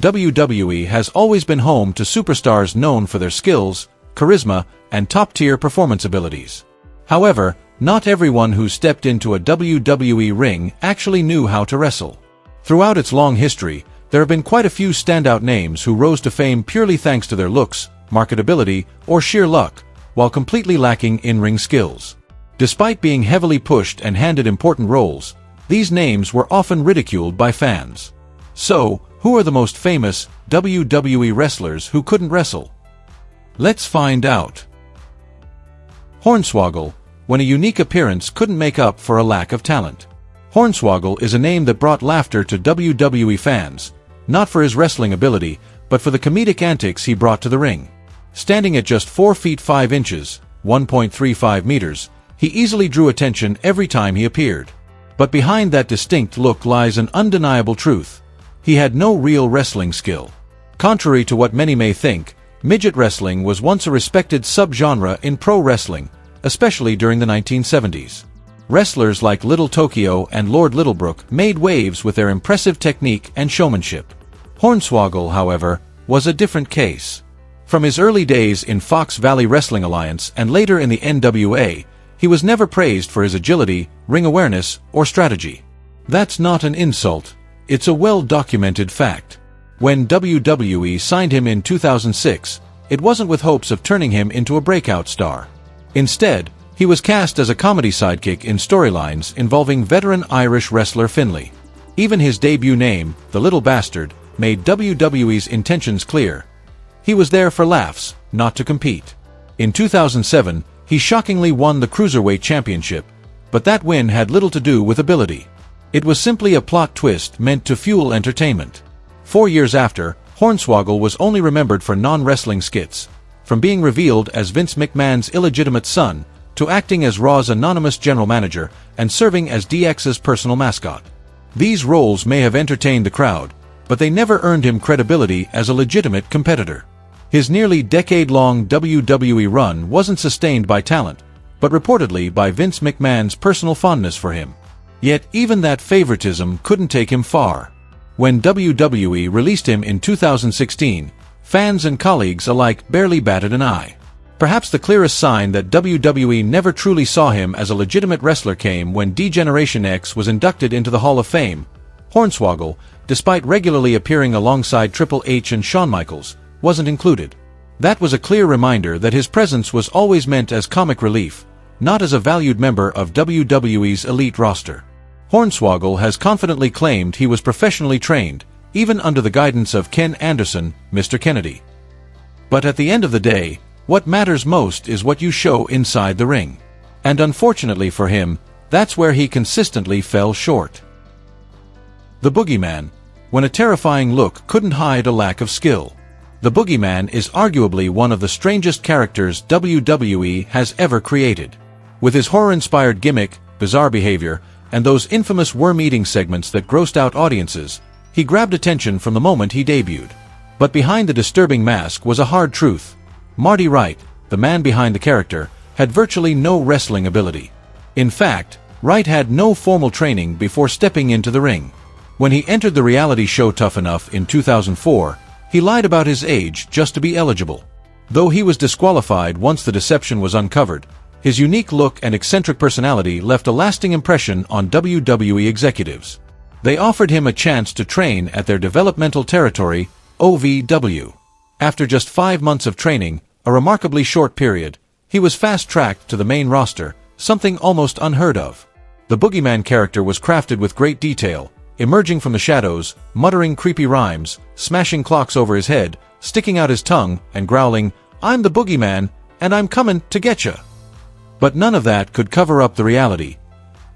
WWE has always been home to superstars known for their skills, charisma, and top-tier performance abilities. However, not everyone who stepped into a WWE ring actually knew how to wrestle. Throughout its long history, there have been quite a few standout names who rose to fame purely thanks to their looks, marketability, or sheer luck, while completely lacking in-ring skills. Despite being heavily pushed and handed important roles, these names were often ridiculed by fans. So, who are the most famous WWE wrestlers who couldn't wrestle? Let's find out. Hornswaggle, when a unique appearance couldn't make up for a lack of talent. Hornswaggle is a name that brought laughter to WWE fans, not for his wrestling ability, but for the comedic antics he brought to the ring. Standing at just 4 feet 5 inches, 1.35 meters, he easily drew attention every time he appeared. But behind that distinct look lies an undeniable truth. He had no real wrestling skill. Contrary to what many may think, midget wrestling was once a respected subgenre in pro wrestling, especially during the 1970s. Wrestlers like Little Tokyo and Lord Littlebrook made waves with their impressive technique and showmanship. Hornswaggle, however, was a different case. From his early days in Fox Valley Wrestling Alliance and later in the NWA, he was never praised for his agility, ring awareness, or strategy. That's not an insult, it's a well-documented fact. When WWE signed him in 2006, it wasn't with hopes of turning him into a breakout star. Instead, he was cast as a comedy sidekick in storylines involving veteran Irish wrestler Finlay. Even his debut name, the Little Bastard, made WWE's intentions clear. He was there for laughs, not to compete. In 2007, he shockingly won the Cruiserweight Championship, but that win had little to do with ability. It was simply a plot twist meant to fuel entertainment. 4 years after, Hornswaggle was only remembered for non-wrestling skits, from being revealed as Vince McMahon's illegitimate son, to acting as Raw's anonymous general manager and serving as DX's personal mascot. These roles may have entertained the crowd, but they never earned him credibility as a legitimate competitor. His nearly decade-long WWE run wasn't sustained by talent, but reportedly by Vince McMahon's personal fondness for him. Yet even that favoritism couldn't take him far. When WWE released him in 2016, fans and colleagues alike barely batted an eye. Perhaps the clearest sign that WWE never truly saw him as a legitimate wrestler came when D-Generation X was inducted into the Hall of Fame. Hornswaggle, despite regularly appearing alongside Triple H and Shawn Michaels, wasn't included. That was a clear reminder that his presence was always meant as comic relief, not as a valued member of WWE's elite roster. Hornswaggle has confidently claimed he was professionally trained, even under the guidance of Ken Anderson, Mr. Kennedy. But at the end of the day, what matters most is what you show inside the ring. And unfortunately for him, that's where he consistently fell short. The Boogeyman, when a terrifying look couldn't hide a lack of skill. The Boogeyman is arguably one of the strangest characters WWE has ever created. With his horror-inspired gimmick, bizarre behavior, and those infamous worm-eating segments that grossed out audiences, he grabbed attention from the moment he debuted. But behind the disturbing mask was a hard truth. Marty Wright, the man behind the character, had virtually no wrestling ability. In fact, Wright had no formal training before stepping into the ring. When he entered the reality show Tough Enough in 2004, he lied about his age just to be eligible. Though he was disqualified once the deception was uncovered, his unique look and eccentric personality left a lasting impression on WWE executives. They offered him a chance to train at their developmental territory, OVW. After just 5 months of training, a remarkably short period, he was fast-tracked to the main roster, something almost unheard of. The Boogeyman character was crafted with great detail, emerging from the shadows, muttering creepy rhymes, smashing clocks over his head, sticking out his tongue, and growling, "I'm the Boogeyman, and I'm comin' to getcha." But none of that could cover up the reality.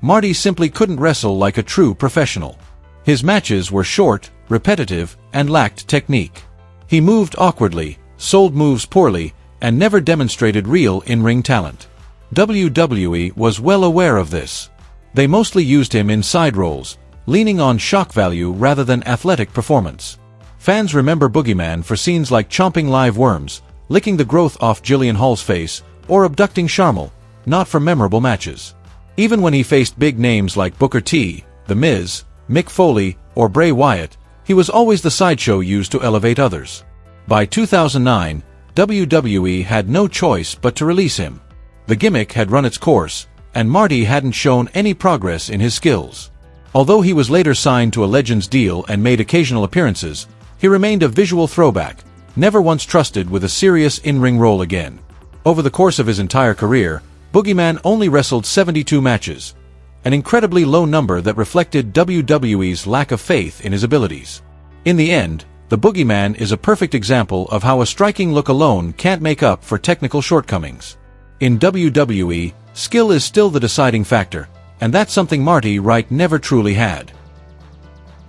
Marty simply couldn't wrestle like a true professional. His matches were short, repetitive, and lacked technique. He moved awkwardly, sold moves poorly, and never demonstrated real in-ring talent. WWE was well aware of this. They mostly used him in side roles, leaning on shock value rather than athletic performance. Fans remember Boogeyman for scenes like chomping live worms, licking the growth off Jillian Hall's face, or abducting Sharmell, not for memorable matches. Even when he faced big names like Booker T, The Miz, Mick Foley, or Bray Wyatt, He was always the sideshow used to elevate others. By 2009, WWE had no choice but to release him. The gimmick had run its course, and Marty hadn't shown any progress in his skills. Although he was later signed to a Legends deal and made occasional appearances, he remained a visual throwback, never once trusted with a serious in-ring role again. Over the course of his entire career, Boogeyman only wrestled 72 matches, an incredibly low number that reflected WWE's lack of faith in his abilities. In the end, the Boogeyman is a perfect example of how a striking look alone can't make up for technical shortcomings. In WWE, skill is still the deciding factor, and that's something Marty Wright never truly had.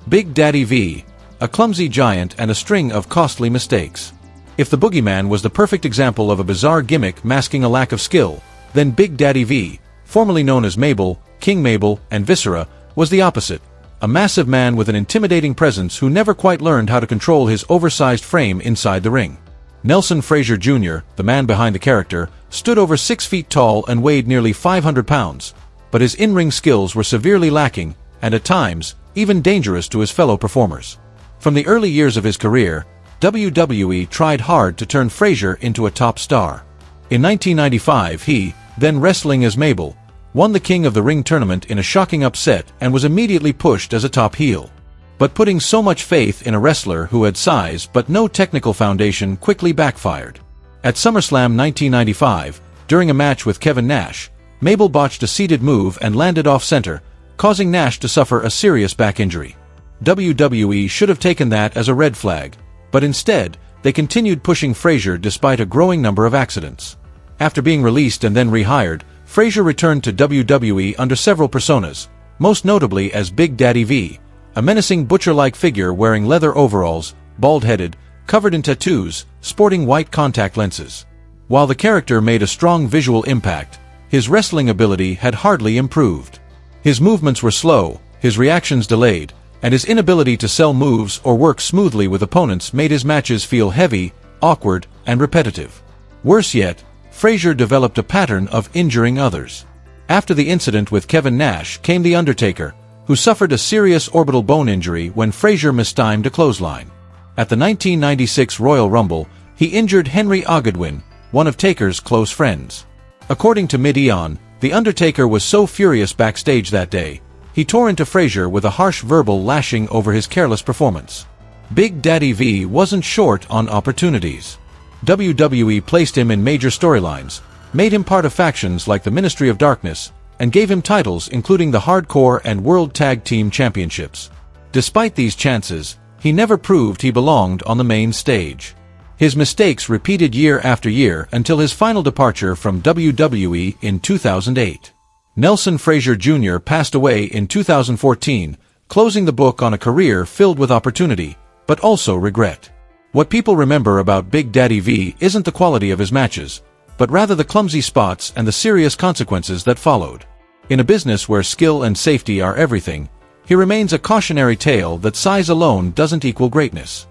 Big Daddy V, a clumsy giant and a string of costly mistakes. If the Boogeyman was the perfect example of a bizarre gimmick masking a lack of skill, then Big Daddy V, formerly known as Mabel, King Mabel, and Viscera, was the opposite, a massive man with an intimidating presence who never quite learned how to control his oversized frame inside the ring. Nelson Frazier Jr., the man behind the character, stood over 6 feet tall and weighed nearly 500 pounds, but his in-ring skills were severely lacking, and at times, even dangerous to his fellow performers. From the early years of his career, WWE tried hard to turn Frazier into a top star. In 1995 he, then wrestling as Mabel, won the King of the Ring tournament in a shocking upset and was immediately pushed as a top heel. But putting so much faith in a wrestler who had size but no technical foundation quickly backfired. At SummerSlam 1995, during a match with Kevin Nash, Mabel botched a seated move and landed off-center, causing Nash to suffer a serious back injury. WWE should have taken that as a red flag, but instead, they continued pushing Frazier despite a growing number of accidents. After being released and then rehired, Frazier returned to WWE under several personas, most notably as Big Daddy V, a menacing butcher-like figure wearing leather overalls, bald-headed, covered in tattoos, sporting white contact lenses. While the character made a strong visual impact, his wrestling ability had hardly improved. His movements were slow, his reactions delayed, and his inability to sell moves or work smoothly with opponents made his matches feel heavy, awkward, and repetitive. Worse yet, Frazier developed a pattern of injuring others. After the incident with Kevin Nash came The Undertaker, who suffered a serious orbital bone injury when Frazier mistimed a clothesline. At the 1996 Royal Rumble, he injured Henry Ogedwin, one of Taker's close friends. According to Mid-Eon, The Undertaker was so furious backstage that day, he tore into Frazier with a harsh verbal lashing over his careless performance. Big Daddy V wasn't short on opportunities. WWE placed him in major storylines, made him part of factions like the Ministry of Darkness, and gave him titles including the Hardcore and World Tag Team Championships. Despite these chances, he never proved he belonged on the main stage. His mistakes repeated year after year until his final departure from WWE in 2008. Nelson Frazier Jr. passed away in 2014, closing the book on a career filled with opportunity, but also regret. What people remember about Big Daddy V isn't the quality of his matches, but rather the clumsy spots and the serious consequences that followed. In a business where skill and safety are everything, he remains a cautionary tale that size alone doesn't equal greatness.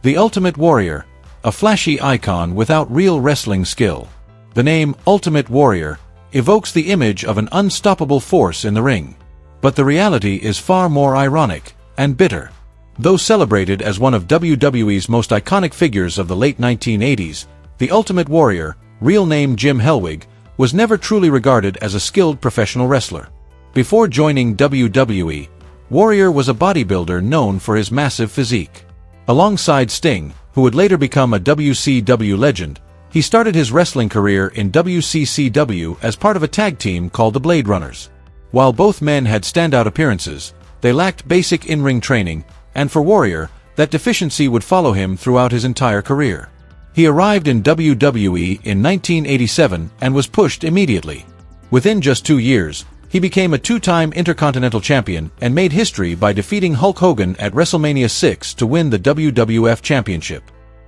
The Ultimate Warrior, a flashy icon without real wrestling skill. The name Ultimate Warrior evokes the image of an unstoppable force in the ring. But the reality is far more ironic and bitter. Though celebrated as one of WWE's most iconic figures of the late 1980s, the Ultimate Warrior, real name Jim Hellwig, was never truly regarded as a skilled professional wrestler. Before joining WWE, Warrior was a bodybuilder known for his massive physique. Alongside Sting, who would later become a WCW legend, he started his wrestling career in WCCW as part of a tag team called the Blade Runners. While both men had standout appearances, they lacked basic in-ring training, and for Warrior, that deficiency would follow him throughout his entire career. He arrived in WWE in 1987 and was pushed immediately. Within just 2 years, he became a 2-time Intercontinental Champion and made history by defeating Hulk Hogan at WrestleMania 6 to win the WWF Championship.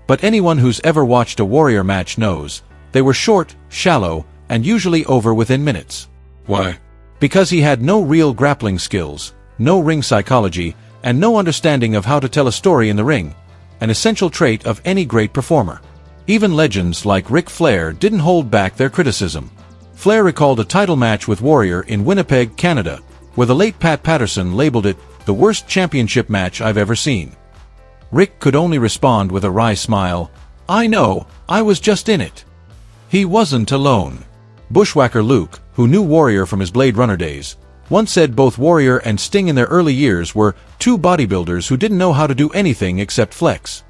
But anyone who's ever watched a Warrior match knows, they were short, shallow, and usually over within minutes. Why? Because he had no real grappling skills, no ring psychology, and no understanding of how to tell a story in the ring, an essential trait of any great performer. Even legends like Ric Flair didn't hold back their criticism. Flair recalled a title match with Warrior in Winnipeg, Canada, where the late Pat Patterson labeled it the worst championship match I've ever seen." Rick could only respond with a wry smile, "I know, I was just in it." He wasn't alone. Bushwhacker Luke, who knew Warrior from his Blade Runner days, once said both Warrior and Sting in their early years were two bodybuilders who didn't know how to do anything except flex.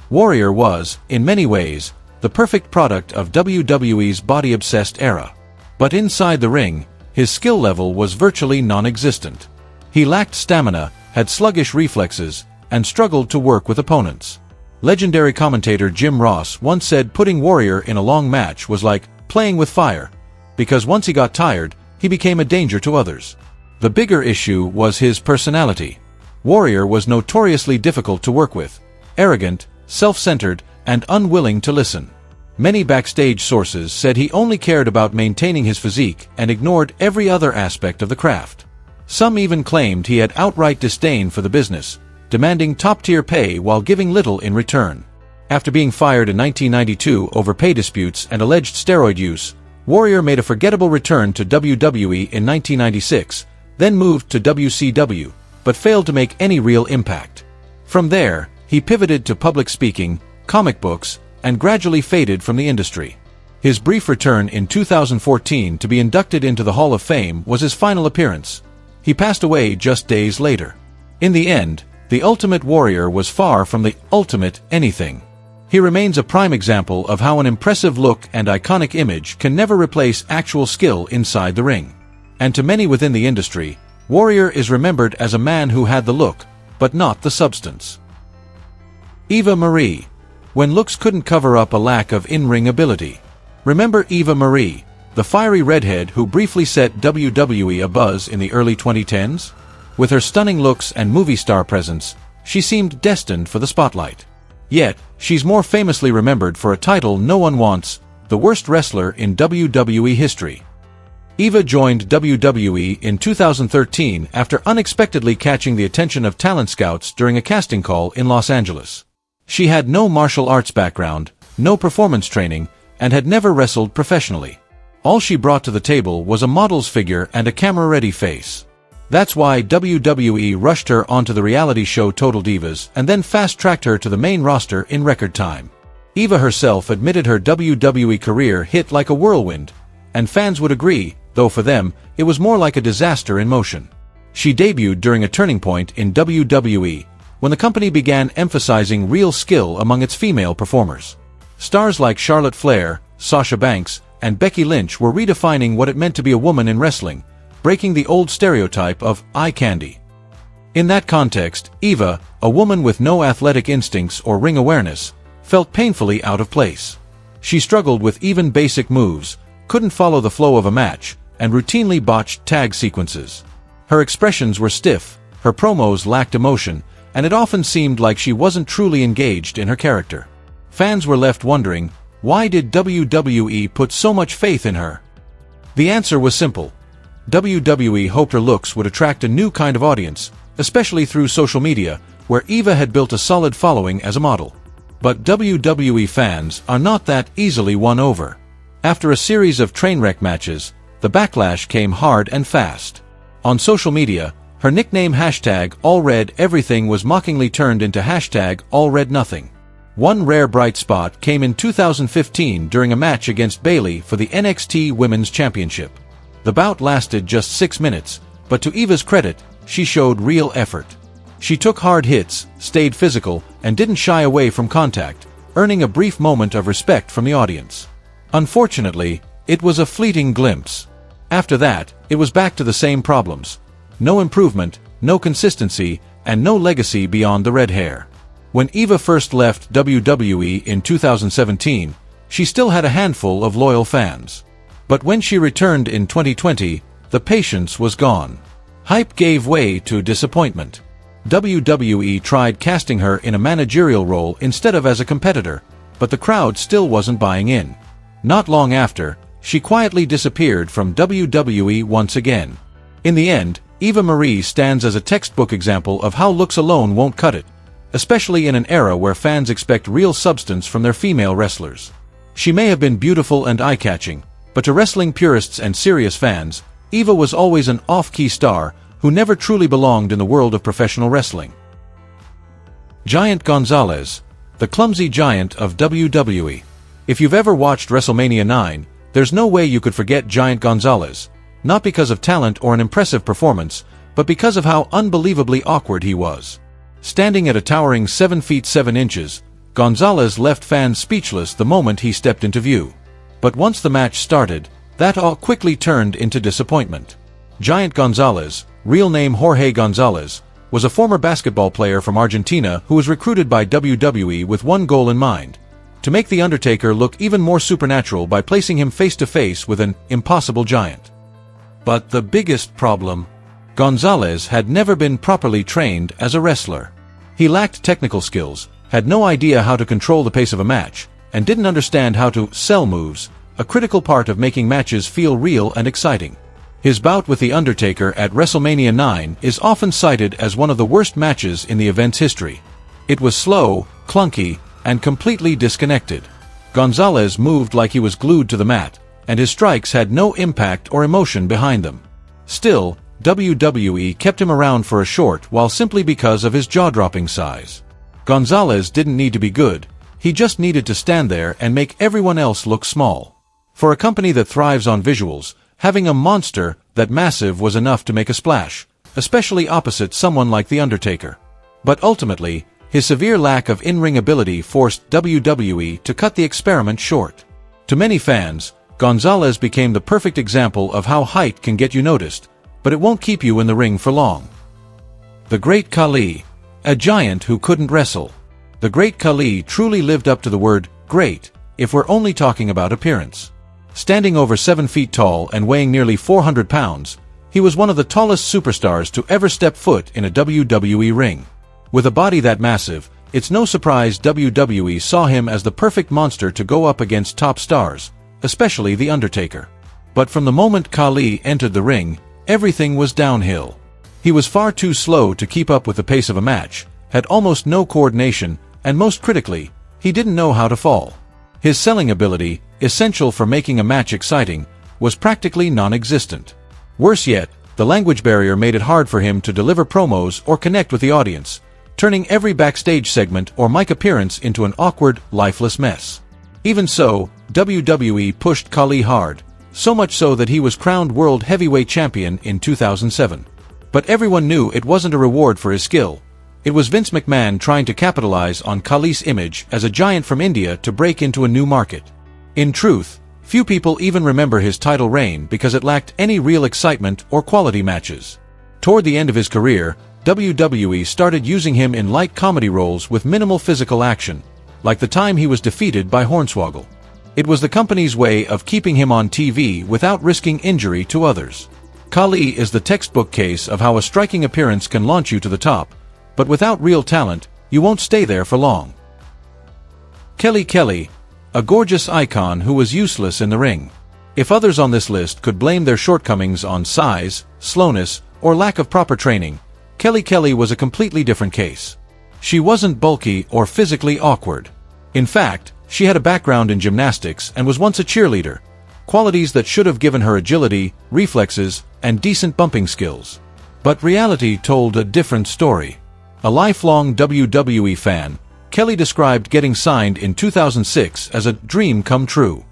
Warrior was, in many ways, the perfect product of WWE's body-obsessed era. But inside the ring, his skill level was virtually non-existent. He lacked stamina, had sluggish reflexes, and struggled to work with opponents. Legendary commentator Jim Ross once said putting Warrior in a long match was like playing with fire, because once he got tired, he became a danger to others. The bigger issue was his personality. Warrior was notoriously difficult to work with, arrogant, self-centered, and unwilling to listen. Many backstage sources said he only cared about maintaining his physique and ignored every other aspect of the craft. Some even claimed he had outright disdain for the business, demanding top-tier pay while giving little in return. After being fired in 1992 over pay disputes and alleged steroid use, Warrior made a forgettable return to WWE in 1996, then moved to WCW, but failed to make any real impact. From there, he pivoted to public speaking, comic books, and gradually faded from the industry. His brief return in 2014 to be inducted into the Hall of Fame was his final appearance. He passed away just days later. In the end, the Ultimate Warrior was far from the ultimate anything. He remains a prime example of how an impressive look and iconic image can never replace actual skill inside the ring. And to many within the industry, Warrior is remembered as a man who had the look, but not the substance. Eva Marie. When looks couldn't cover up a lack of in-ring ability. Remember Eva Marie, the fiery redhead who briefly set WWE abuzz in the early 2010s? With her stunning looks and movie star presence, she seemed destined for the spotlight. Yet, she's more famously remembered for a title no one wants, the worst wrestler in WWE history. Eva joined WWE in 2013 after unexpectedly catching the attention of talent scouts during a casting call in Los Angeles. She had no martial arts background, no performance training, and had never wrestled professionally. All she brought to the table was a model's figure and a camera-ready face. That's why WWE rushed her onto the reality show Total Divas and then fast-tracked her to the main roster in record time. Eva herself admitted her WWE career hit like a whirlwind, and fans would agree, though for them, it was more like a disaster in motion. She debuted during a turning point in WWE, when the company began emphasizing real skill among its female performers. Stars like Charlotte Flair, Sasha Banks, and Becky Lynch were redefining what it meant to be a woman in wrestling, breaking the old stereotype of eye candy. In that context, Eva, a woman with no athletic instincts or ring awareness, felt painfully out of place. She struggled with even basic moves, couldn't follow the flow of a match, and routinely botched tag sequences. Her expressions were stiff, her promos lacked emotion, and it often seemed like she wasn't truly engaged in her character. Fans were left wondering, why did WWE put so much faith in her? The answer was simple. WWE hoped her looks would attract a new kind of audience, especially through social media, where Eva had built a solid following as a model. But WWE fans are not that easily won over. After a series of train wreck matches, the backlash came hard and fast. On social media, her nickname #AllRedEverything was mockingly turned into #AllRedNothing. One rare bright spot came in 2015 during a match against Bayley for the NXT Women's Championship. The bout lasted just 6 minutes, but to Eva's credit, she showed real effort. She took hard hits, stayed physical, and didn't shy away from contact, earning a brief moment of respect from the audience. Unfortunately, it was a fleeting glimpse. After that, it was back to the same problems. No improvement, no consistency, and no legacy beyond the red hair. When Eva first left WWE in 2017, she still had a handful of loyal fans. But when she returned in 2020, the patience was gone. Hype gave way to disappointment. WWE tried casting her in a managerial role instead of as a competitor, but the crowd still wasn't buying in. Not long after, she quietly disappeared from WWE once again. In the end, Eva Marie stands as a textbook example of how looks alone won't cut it, especially in an era where fans expect real substance from their female wrestlers. She may have been beautiful and eye-catching, but to wrestling purists and serious fans, Eva was always an off-key star who never truly belonged in the world of professional wrestling. Giant Gonzalez, the clumsy giant of WWE. If you've ever watched WrestleMania 9, there's no way you could forget Giant Gonzalez, not because of talent or an impressive performance, but because of how unbelievably awkward he was. Standing at a towering 7 feet 7 inches, Gonzalez left fans speechless the moment he stepped into view. But once the match started, that awe quickly turned into disappointment. Giant Gonzalez, real name Jorge Gonzalez, was a former basketball player from Argentina who was recruited by WWE with one goal in mind: to make The Undertaker look even more supernatural by placing him face to face with an impossible giant. But the biggest problem: Gonzalez had never been properly trained as a wrestler. He lacked technical skills, had no idea how to control the pace of a match, and didn't understand how to sell moves, a critical part of making matches feel real and exciting. His bout with The Undertaker at WrestleMania 9 is often cited as one of the worst matches in the event's history. It was slow, clunky, and completely disconnected. Gonzalez moved like he was glued to the mat, and his strikes had no impact or emotion behind them. Still, WWE kept him around for a short while simply because of his jaw-dropping size. Gonzalez didn't need to be good, he just needed to stand there and make everyone else look small. For a company that thrives on visuals, having a monster that massive was enough to make a splash, especially opposite someone like The Undertaker. But ultimately, his severe lack of in-ring ability forced WWE to cut the experiment short. To many fans, Gonzalez became the perfect example of how height can get you noticed, but it won't keep you in the ring for long. The Great Khali, a giant who couldn't wrestle. The Great Khali truly lived up to the word great, if we're only talking about appearance. Standing over 7 feet tall and weighing nearly 400 pounds, he was one of the tallest superstars to ever step foot in a WWE ring. With a body that massive, it's no surprise WWE saw him as the perfect monster to go up against top stars, especially The Undertaker. But from the moment Khali entered the ring, everything was downhill. He was far too slow to keep up with the pace of a match, had almost no coordination, and most critically, he didn't know how to fall. His selling ability, essential for making a match exciting, was practically non-existent. Worse yet, the language barrier made it hard for him to deliver promos or connect with the audience, turning every backstage segment or mic appearance into an awkward, lifeless mess. Even so, WWE pushed Khali hard, so much so that he was crowned World Heavyweight Champion in 2007. But everyone knew it wasn't a reward for his skill. It was Vince McMahon trying to capitalize on Khali's image as a giant from India to break into a new market. In truth, few people even remember his title reign because it lacked any real excitement or quality matches. Toward the end of his career, WWE started using him in light comedy roles with minimal physical action, like the time he was defeated by Hornswaggle. It was the company's way of keeping him on TV without risking injury to others. Khali is the textbook case of how a striking appearance can launch you to the top, but without real talent, you won't stay there for long. Kelly Kelly, a gorgeous icon who was useless in the ring. If others on this list could blame their shortcomings on size, slowness, or lack of proper training, Kelly Kelly was a completely different case. She wasn't bulky or physically awkward. In fact, she had a background in gymnastics and was once a cheerleader, qualities that should have given her agility, reflexes, and decent bumping skills. But reality told a different story. A lifelong WWE fan, Kelly described getting signed in 2006 as a dream come true.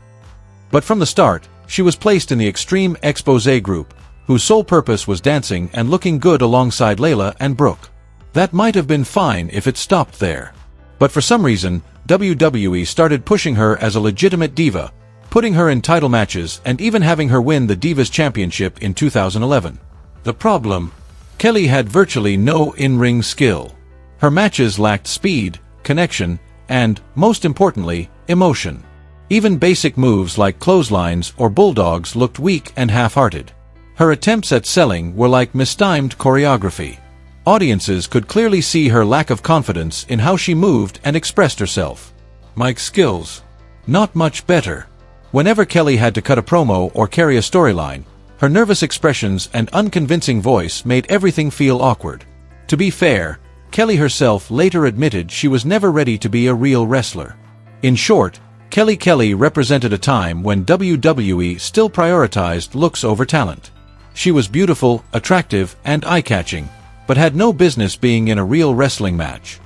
But from the start, she was placed in the Extreme Exposé group, whose sole purpose was dancing and looking good alongside Layla and Brooke. That might have been fine if it stopped there. But for some reason, WWE started pushing her as a legitimate diva, putting her in title matches and even having her win the Divas Championship in 2011. The problem? Kelly had virtually no in-ring skill. Her matches lacked speed, connection, and, most importantly, emotion. Even basic moves like clotheslines or bulldogs looked weak and half-hearted. Her attempts at selling were like mistimed choreography. Audiences could clearly see her lack of confidence in how she moved and expressed herself. Mic skills? Not much better. Whenever Kelly had to cut a promo or carry a storyline, her nervous expressions and unconvincing voice made everything feel awkward. To be fair, Kelly herself later admitted she was never ready to be a real wrestler. In short, Kelly Kelly represented a time when WWE still prioritized looks over talent. She was beautiful, attractive, and eye-catching, but had no business being in a real wrestling match.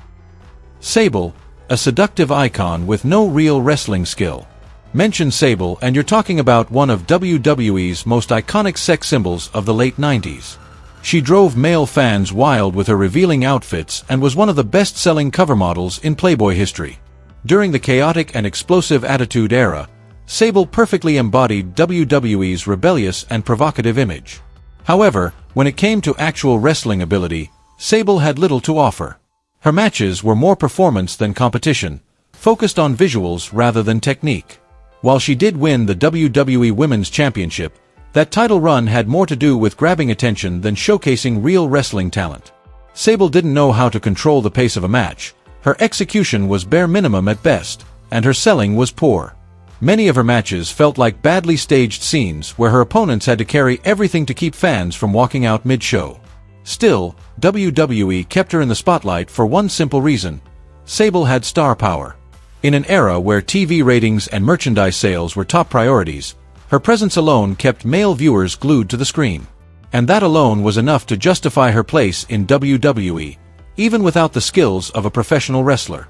Sable, a seductive icon with no real wrestling skill. Mention Sable and you're talking about one of WWE's most iconic sex symbols of the late 90s. She drove male fans wild with her revealing outfits and was one of the best-selling cover models in Playboy history. During the chaotic and explosive Attitude Era, Sable perfectly embodied WWE's rebellious and provocative image. However, when it came to actual wrestling ability, Sable had little to offer. Her matches were more performance than competition, focused on visuals rather than technique. While she did win the WWE Women's Championship, that title run had more to do with grabbing attention than showcasing real wrestling talent. Sable didn't know how to control the pace of a match, her execution was bare minimum at best, and her selling was poor. Many of her matches felt like badly staged scenes where her opponents had to carry everything to keep fans from walking out mid-show. Still, WWE kept her in the spotlight for one simple reason: Sable had star power. In an era where TV ratings and merchandise sales were top priorities, her presence alone kept male viewers glued to the screen. And that alone was enough to justify her place in WWE, even without the skills of a professional wrestler.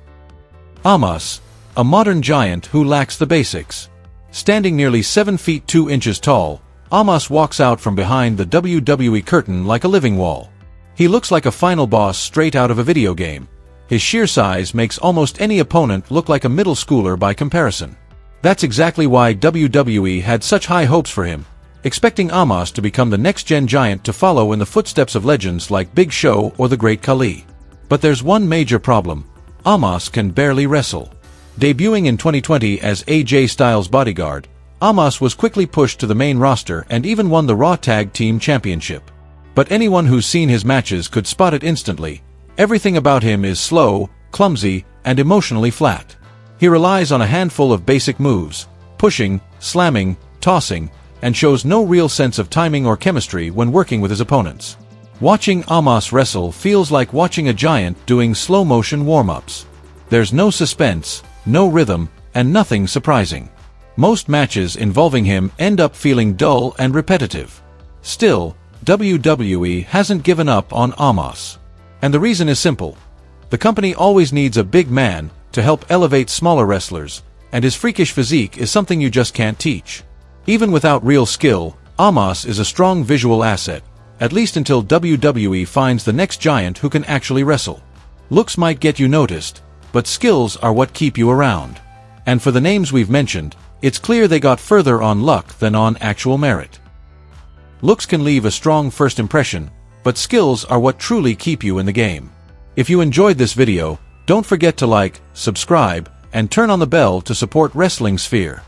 Amos, a modern giant who lacks the basics. Standing nearly 7 feet 2 inches tall, Amos walks out from behind the WWE curtain like a living wall. He looks like a final boss straight out of a video game. His sheer size makes almost any opponent look like a middle schooler by comparison. That's exactly why WWE had such high hopes for him, expecting Amos to become the next-gen giant to follow in the footsteps of legends like Big Show or the Great Khali. But there's one major problem: Amos can barely wrestle. Debuting in 2020 as AJ Styles' bodyguard, Amos was quickly pushed to the main roster and even won the Raw Tag Team Championship. But anyone who's seen his matches could spot it instantly. Everything about him is slow, clumsy, and emotionally flat. He relies on a handful of basic moves, pushing, slamming, tossing, and shows no real sense of timing or chemistry when working with his opponents. Watching Amos wrestle feels like watching a giant doing slow-motion warm-ups. There's no suspense, no rhythm, and nothing surprising. Most matches involving him end up feeling dull and repetitive. Still, WWE hasn't given up on Amos. And the reason is simple. The company always needs a big man to help elevate smaller wrestlers, and his freakish physique is something you just can't teach. Even without real skill, Amos is a strong visual asset, at least until WWE finds the next giant who can actually wrestle. Looks might get you noticed, but skills are what keep you around. And for the names we've mentioned, it's clear they got further on luck than on actual merit. Looks can leave a strong first impression, but skills are what truly keep you in the game. If you enjoyed this video, don't forget to like, subscribe, and turn on the bell to support Wrestling Sphere.